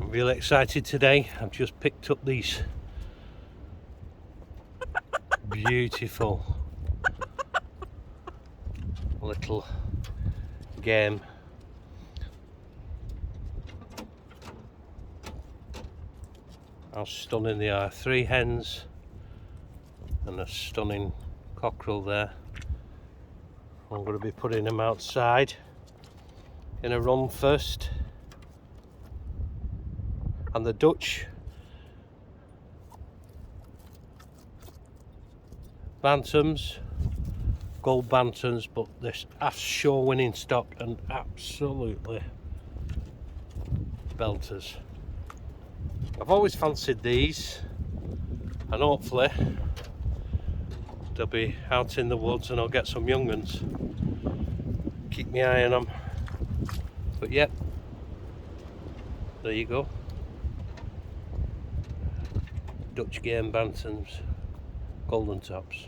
I'm really excited today. I've just picked up these beautiful little game. How stunning they are. 3 hens and a stunning cockerel there. I'm going to be putting them outside in a run first. And the Dutch bantams, gold bantams, but this show winning stock and absolutely belters. I've always fancied these, and hopefully they'll be out in the woods and I'll get some young ones. Keep my eye on them. But yep, there you go. Dutch game bantams, golden tops.